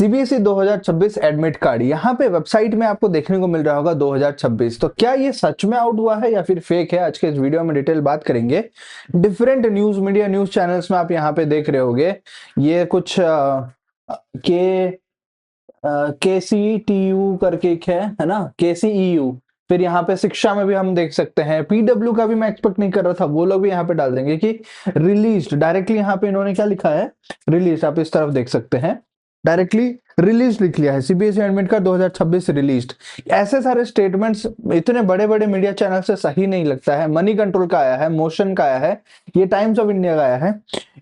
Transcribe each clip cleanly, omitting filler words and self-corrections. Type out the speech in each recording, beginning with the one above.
CBSE 2026 admit card यहाँ पे website में आपको देखने को मिल रहा होगा 2026। तो क्या ये सच में आउट हुआ है या फिर फेक है, आज के इस वीडियो में डिटेल बात करेंगे। Different news media news channels में आप यहाँ पे देख रहे होगे ये कुछ के सी टी यू करके एक है ना, के सी ई यू। फिर यहाँ पे शिक्षा में भी हम देख सकते हैं, पीडब्ल्यू का भी मैं एक्सपेक्ट नहीं कर रहा था, वो लोग भी यहाँ पे डाल देंगे कि रिलीज डायरेक्टली। यहाँ पे इन्होंने क्या लिखा है, रिलीज, आप इस तरफ देख सकते हैं, डायरेक्टली रिलीज लिख लिया है, सीबीएसई एडमिट कार्ड 2026 रिलीज्ड। ऐसे सारे स्टेटमेंट्स इतने बड़े बड़े मीडिया चैनल से सही नहीं लगता है। मनी कंट्रोल का आया है, मोशन का आया है, ये टाइम्स ऑफ इंडिया का आया है,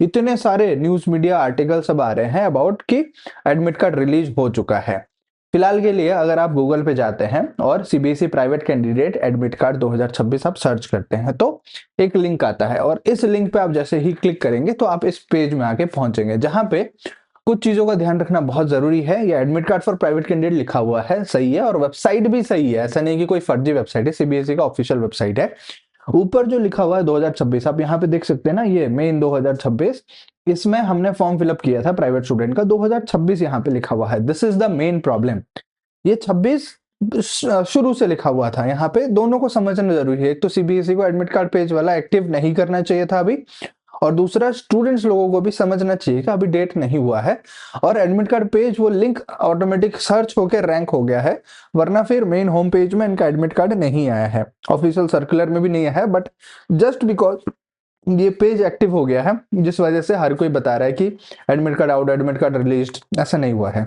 इतने सारे न्यूज मीडिया आर्टिकल सब आ रहे हैं अबाउट कि एडमिट कार्ड रिलीज हो चुका है। फिलहाल के लिए अगर आप गूगल पे जाते हैं और CBSE private candidate admit card 2026 आप सर्च करते हैं तो एक लिंक आता है, और इस लिंक पे आप जैसे ही क्लिक करेंगे तो आप इस पेज में आके पहुंचेंगे, जहां पे कुछ चीजों का ध्यान रखना बहुत जरूरी है। ये admit card for private candidate लिखा हुआ है, सही है, और वेबसाइट भी सही है, ऐसा नहीं कि कोई फर्जी वेबसाइट है, सीबीएसई का ऑफिशियल वेबसाइट है। ऊपर जो लिखा हुआ है 2026 आप यहाँ पे देख सकते हैं ना, ये मेन 2026, इसमें हमने फॉर्म फिलअप किया था प्राइवेट स्टूडेंट का, 2026 यहाँ पे लिखा हुआ है। This is the main problem. ये 26 शुरू से लिखा हुआ था, यहाँ पे दोनों को समझना जरूरी है। एक तो सीबीएसई को एडमिट कार्ड पेज वाला एक्टिव नहीं करना चाहिए था अभी, और दूसरा स्टूडेंट्स लोगों को भी समझना चाहिए कि अभी डेट नहीं हुआ है, और एडमिट कार्ड पेज वो लिंक ऑटोमेटिक सर्च होकर रैंक हो गया है, वरना फिर मेन होम पेज में इनका एडमिट कार्ड नहीं आया है, ऑफिशियल सर्कुलर में भी नहीं आया है, बट जस्ट बिकॉज ये पेज एक्टिव हो गया है, जिस वजह से हर कोई बता रहा है कि admit card out, admit card released. ऐसा नहीं हुआ है।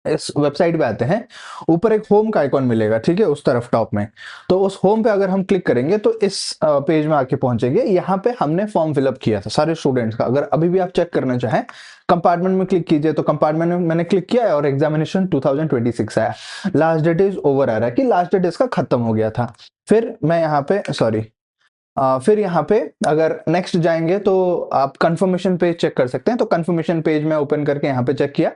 इस वेबसाइट पे आते हैं, ऊपर एक होम का आइकॉन मिलेगा, ठीक है, उस तरफ टॉप में। तो उस होम पे अगर हम क्लिक करेंगे तो इस पेज में आके पहुंचेंगे। यहाँ पे हमने फॉर्म फिलअप किया था सारे स्टूडेंट्स का। अगर अभी भी आप चेक करना चाहें, कंपार्टमेंट में क्लिक कीजिए, तो कंपार्टमेंट में मैंने क्लिक किया है और एग्जामिनेशन 2026 आया, लास्ट डेट इज ओवर आ रहा है कि लास्ट डेट इसका खत्म हो गया था। फिर मैं यहाँ पे फिर यहाँ पे अगर नेक्स्ट जाएंगे तो आप कंफर्मेशन पेज चेक कर सकते हैं। तो कंफर्मेशन पेज में ओपन करके यहाँ पे चेक किया,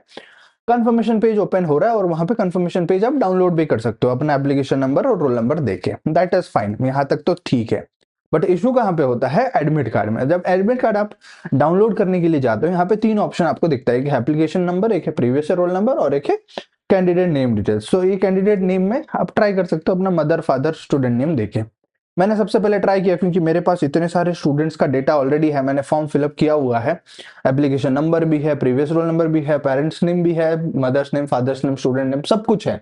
कंफर्मेशन पेज ओपन हो रहा है, और वहां पे कंफर्मेशन पेज आप डाउनलोड भी कर सकते हो अपना एप्लीकेशन नंबर और रोल नंबर देके। दैट इज फाइन, यहां तक तो ठीक है। बट इशू कहां पे होता है, एडमिट कार्ड में। जब एडमिट कार्ड आप डाउनलोड करने के लिए जाते हो, यहाँ पे तीन ऑप्शन आपको दिखता है, एक है एप्लीकेशन नंबर, एक है प्रीवियस रोल नंबर, और एक है कैंडिडेट नेम डिटेल्स। तो ये कैंडिडेट नेम में आप ट्राई कर सकते हो अपना मदर फादर स्टूडेंट नेम देके। मैंने सबसे पहले ट्राई किया क्योंकि मेरे पास इतने सारे स्टूडेंट्स का डेटा ऑलरेडी है, मैंने फॉर्म फिलअप किया हुआ है, एप्लीकेशन नंबर भी है, प्रीवियस रोल नंबर भी है, पेरेंट्स नेम भी है, mother's name, father's name, student name, सब कुछ है।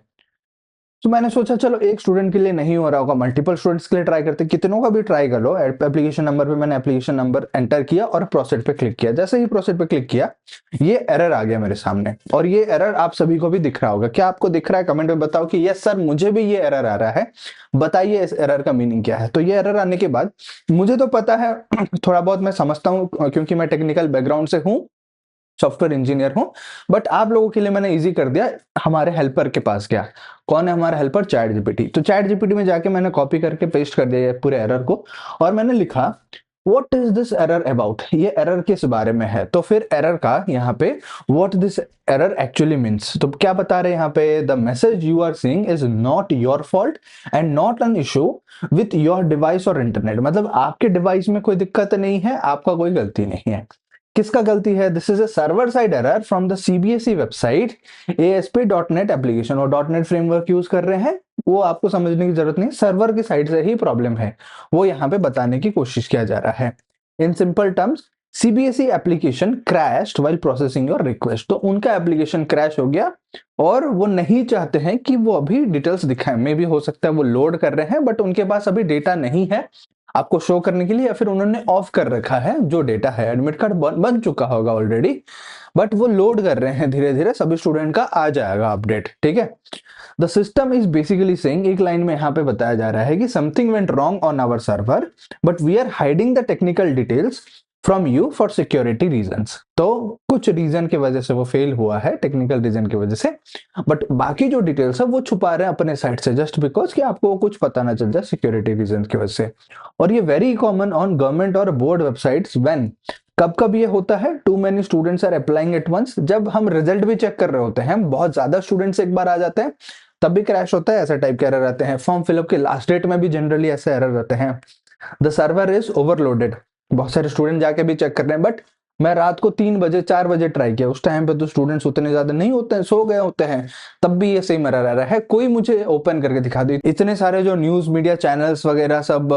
तो मैंने सोचा चलो एक स्टूडेंट के लिए नहीं हो रहा होगा, मल्टीपल स्टूडेंट्स के लिए ट्राई करते, कितनों का भी ट्राई कर लो। एप्लीकेशन नंबर पे मैंने एप्लीकेशन नंबर एंटर किया और प्रोसीड पे क्लिक किया। जैसे ही प्रोसीड पे क्लिक किया, ये एरर आ गया मेरे सामने, और ये एरर आप सभी को भी दिख रहा होगा। क्या आपको दिख रहा है, कमेंट में बताओ कि यस सर मुझे भी ये एरर आ रहा है, बताइए इस एरर का मीनिंग क्या है। तो ये एरर आने के बाद मुझे तो पता है, थोड़ा बहुत मैं समझता हूँ क्योंकि मैं टेक्निकल बैकग्राउंड से हूँ, सॉफ्टवेयर इंजीनियर हूं। बट आप लोगों के लिए मैंने इजी कर दिया, हमारे हेल्पर के पास गया। कौन है हमारा हेल्पर, चैट जीपीटी। तो चैट जीपीटी में जाके मैंने कॉपी करके पेस्ट कर दिया पूरे एरर को, और मैंने लिखा what is this error about, ये एरर किस बारे में है। तो फिर एरर का यहाँ पे what this error actually means, तो क्या बता रहे हैं यहाँ पे, the message you are seeing is not your fault and not an issue with your device or internet. मतलब आपके डिवाइस में कोई दिक्कत नहीं है, आपका कोई गलती नहीं है। किसका गलती है, this is a server side error from the CBSE website ASP.NET application. और .NET फ्रेमवर्क यूज कर रहे हैं, वो आपको समझने की जरूरत नहीं, सर्वर की साइड से ही प्रॉब्लम है, वो यहाँ पे बताने की कोशिश किया जा रहा है। In simple terms, CBSE application crashed while processing your request. तो उनका एप्लीकेशन क्रैश हो गया, और वो नहीं चाहते हैं कि वो अभी डिटेल्स दिखाएं। मे भी हो सकता है वो लोड कर रहे हैं, बट उनके पास अभी डेटा नहीं है आपको शो करने के लिए, या फिर उन्होंने ऑफ कर रखा है जो डेटा है। एडमिट कार्ड बन चुका होगा ऑलरेडी, बट वो लोड कर रहे हैं धीरे धीरे, सभी स्टूडेंट का आ जाएगा अपडेट, ठीक है। The system is basically saying, एक लाइन में यहाँ पे बताया जा रहा है कि something went wrong on our server but we are hiding the technical details from you for security reasons. तो कुछ रीजन की वजह से वो फेल हुआ है, टेक्निकल रीजन की वजह से, बट बाकी जो डिटेल्स है वो छुपा रहे हैं अपने साइड से, जस्ट बिकॉज कि आपको कुछ पता ना चल जाए सिक्योरिटी रीजन की वजह से। और ये very common on government or board websites when, कब कब ये होता है, too many students are applying at once. जब हम रिजल्ट भी चेक कर रहे होते हैं, बहुत ज्यादा स्टूडेंट्स एक बार आ जाते हैं, तब भी क्रैश होता है, ऐसा टाइप के एरर आते हैं। फॉर्म फिलअप के लास्ट डेट में भी जनरली ऐसे एरर रहते हैं। द सर्वर इज ओवरलोडेड, बहुत सारे स्टूडेंट जाके भी चेक कर रहे हैं, बट मैं रात को 3 बजे 4 बजे ट्राई किया, उस टाइम पे तो स्टूडेंट्स उतने ज्यादा नहीं होते हैं, सो गए होते हैं, तब भी ये सेम एरर आ रहा है। कोई मुझे ओपन करके दिखा दे। इतने सारे जो न्यूज मीडिया चैनल्स वगैरह सब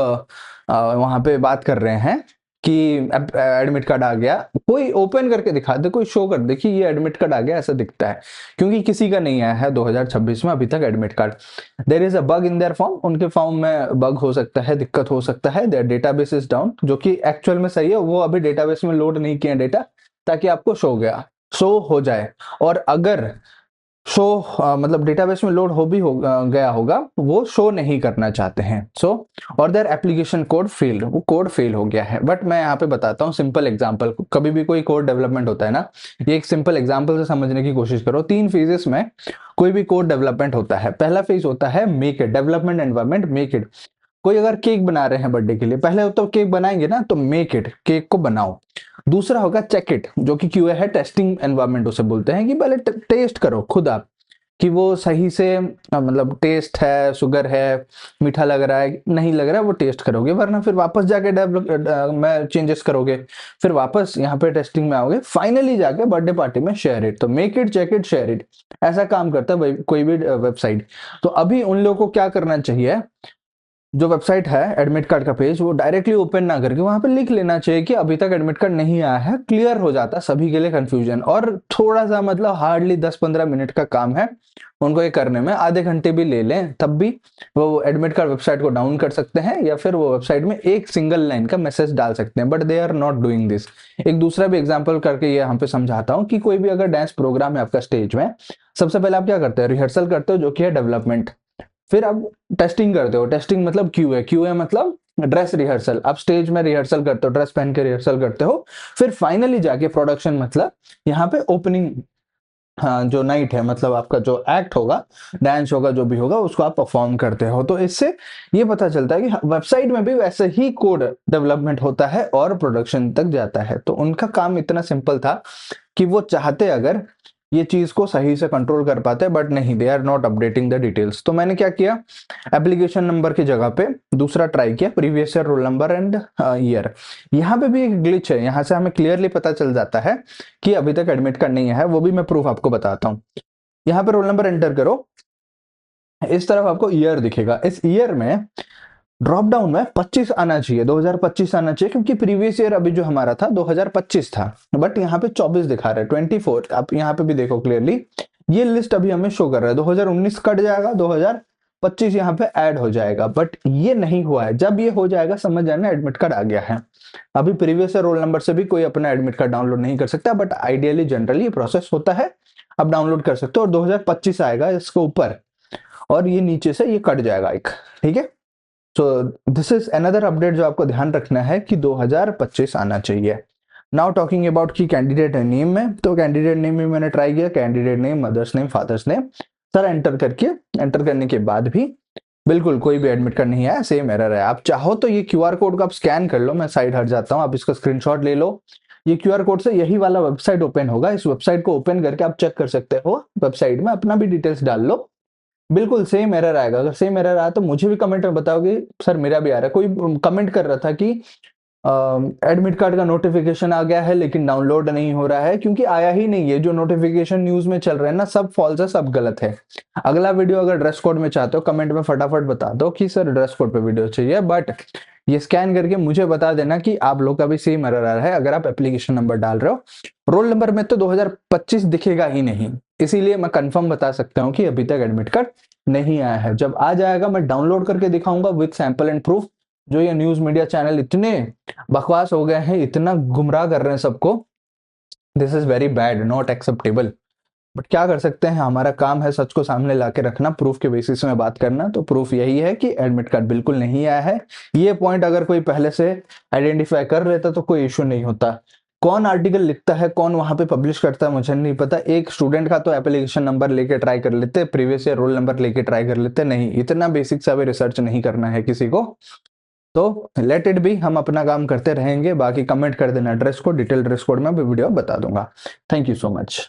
वहां पे बात कर रहे हैं कि एडमिट कार्ड आ गया, कोई ओपन करके दिखा दे, कोई शो कर दे कि ये एडमिट कार्ड आ गया, ऐसा दिखता है। क्योंकि किसी का नहीं आया है 2026 में अभी तक admit card. There is a bug in their form, उनके फॉर्म में बग हो सकता है, दिक्कत हो सकता है। देयर डेटाबेस इज डाउन, जो कि एक्चुअल में सही है, वो अभी डेटाबेस में लोड नहीं किया डेटा ताकि आपको शो हो जाए। और अगर शो मतलब डेटाबेस में लोड गया होगा, वो शो नहीं करना चाहते हैं। और देयर एप्लीकेशन कोड फेल्ड, वो कोड फेल हो गया है। बट मैं यहाँ पे बताता हूँ सिंपल एग्जांपल। कभी भी कोई कोड डेवलपमेंट होता है ना, ये एक सिंपल एग्जांपल से समझने की कोशिश करो। 3 फेजेस में कोई भी कोड डेवलपमेंट होता है। पहला फेज होता है make it, development environment make it. कोई अगर केक बना रहे हैं बर्थडे के लिए, पहले तो केक बनाएंगे ना, तो मेक इट, केक को बनाओ। दूसरा होगा चेक इट, जो कि क्यूए है, टेस्टिंग एनवायरमेंट उसे बोलते हैं, कि पहले टेस्ट करो खुद आप कि वो सही से मतलब टेस्ट है, शुगर है, मीठा लग रहा है, नहीं लग रहा है, वो टेस्ट करोगे। वरना फिर वापस जाके डेवलप में चेंजेस करोगे, फिर वापस यहाँ पे टेस्टिंग में आओगे, फाइनली जाके बर्थडे पार्टी में शेयर इट। तो make it, check it, share it, ऐसा काम करता है कोई भी वेबसाइट। तो अभी उन लोगों को क्या करना चाहिए, जो वेबसाइट है एडमिट कार्ड का पेज, वो डायरेक्टली ओपन ना करके वहां पे लिख लेना चाहिए कि अभी तक एडमिट कार्ड नहीं आया है। क्लियर हो जाता सभी के लिए कंफ्यूजन। और थोड़ा सा मतलब हार्डली 10-15 मिनट का काम है उनको ये करने में, आधे घंटे भी ले लें तब भी वो एडमिट कार्ड वेबसाइट को डाउन कर सकते हैं, या फिर वो वेबसाइट में एक सिंगल लाइन का मैसेज डाल सकते हैं। But they are not doing this. एक दूसरा भी एग्जाम्पल करके ये यहाँ पे समझाता हूँ कि कोई भी अगर डांस प्रोग्राम है आपका स्टेज में, सबसे पहले आप क्या करते हैं, रिहर्सल करते हो, जो कि है डेवलपमेंट। फिर आप टेस्टिंग करते हो, टेस्टिंग मतलब क्यूए मतलब ड्रेस रिहर्सल। आप स्टेज में रिहर्सल करते हो, ड्रेस पहन के रिहर्सल करते हो। फिर फाइनली जाके प्रोडक्शन मतलब यहाँ पे ओपनिंग, हाँ, जो नाइट है मतलब आपका जो एक्ट होगा, डांस होगा, जो भी होगा, उसको आप परफॉर्म करते हो। तो इससे ये पता चलता है कि वेबसाइट में भी वैसे ही कोड डेवलपमेंट होता है और प्रोडक्शन तक जाता है। तो उनका काम इतना सिंपल था कि वो चाहते अगर ये चीज को सही से कंट्रोल कर पाते, बट नहीं, they are not updating the details. तो मैंने क्या किया, एप्लीकेशन नंबर की जगह पे दूसरा ट्राई किया, previous year roll number and year. यहाँ पे भी एक ग्लिच है, यहाँ से हमें क्लियरली पता चल जाता है कि अभी तक एडमिट कार्ड नहीं है। वो भी मैं प्रूफ आपको बताता हूँ। यहाँ पे रोल नंबर एंटर करो, इस तरफ आपको ईयर दिखेगा। इस ईयर में ड्रॉप डाउन में 25 आना चाहिए, 2025 आना चाहिए, क्योंकि प्रीवियस ईयर अभी जो हमारा था 2025 था। बट यहाँ पे 24 दिखा रहा है, 24। आप यहाँ पे भी देखो क्लियरली, ये लिस्ट अभी हमें शो कर रहा है। 2019 कट जाएगा, 2025 यहाँ पे ऐड हो जाएगा, बट ये नहीं हुआ है। जब ये हो जाएगा समझ जाना एडमिट कार्ड आ गया है। अभी प्रीवियस ईयर रोल नंबर से भी कोई अपना एडमिट कार्ड डाउनलोड नहीं कर सकता, बट आइडियली जनरली ये प्रोसेस होता है, आप डाउनलोड कर सकते हो। और 2025 आएगा इसके ऊपर, और ये नीचे से ये कट जाएगा एक, ठीक है। So this is another update जो आपको ध्यान रखना है कि 2025 आना चाहिए। नाउ टॉकिंग अबाउट की कैंडिडेट नेम में, तो कैंडिडेट नेम में मैंने ट्राई किया, candidate name, mother's name, father's name, sir enter करने के बाद भी बिल्कुल कोई भी एडमिट कार्ड नहीं आया, सेम एरर है। आप चाहो तो ये क्यूआर कोड को आप स्कैन कर लो, मैं साइड हट जाता हूँ, आप इसका स्क्रीनशॉट ले लो। ये क्यूआर कोड से यही वाला वेबसाइट ओपन होगा, इस वेबसाइट को ओपन करके आप चेक कर सकते हो, वेबसाइट में अपना भी डिटेल्स डाल लो, बिल्कुल सेम एरर आएगा। अगर सेम एरर आया तो मुझे भी कमेंट में बताओगे सर मेरा भी आ रहा है। कोई कमेंट कर रहा था कि एडमिट कार्ड का नोटिफिकेशन आ गया है लेकिन डाउनलोड नहीं हो रहा है, क्योंकि आया ही नहीं है। जो नोटिफिकेशन न्यूज में चल रहे हैं ना, सब फॉल्स है, सब गलत है। अगला वीडियो अगर ड्रेस कोड में चाहते हो, कमेंट में फटाफट बता दो कि सर ड्रेस कोड पे वीडियो चाहिए। बट ये स्कैन करके मुझे बता देना कि आप लोग का भी सेम एरर आ रहा है अगर आप एप्लीकेशन नंबर डाल रहे हो। रोल नंबर में तो 2025 दिखेगा ही नहीं, इसीलिए मैं कंफर्म बता सकता हूँ कि अभी तक एडमिट कार्ड नहीं आया है। जब आ जाएगा मैं डाउनलोड करके दिखाऊंगा विद सैंपल एंड प्रूफ। जो ये न्यूज मीडिया चैनल इतने बकवास हो गए हैं, इतना गुमराह कर रहे हैं सबको, this is very bad, not acceptable. But क्या कर सकते हैं, हमारा काम है सच को सामने लाके रखना, प्रूफ के बेसिस में बात करना। तो प्रूफ यही है कि एडमिट कार्ड बिल्कुल नहीं आया है। ये पॉइंट अगर कोई पहले से आइडेंटिफाई कर लेता तो कोई इश्यू नहीं होता। कौन आर्टिकल लिखता है, कौन वहां पे पब्लिश करता है, मुझे नहीं पता। एक स्टूडेंट का तो एप्लीकेशन नंबर लेके ट्राई कर लेते, प्रीवियस ईयर रोल नंबर लेके ट्राई कर लेते, नहीं इतना बेसिक सा भी रिसर्च नहीं करना है किसी को। तो लेट इट बी, हम अपना काम करते रहेंगे। बाकी कमेंट कर देना dress code, detail dress code में भी वीडियो बता दूंगा। Thank you so much.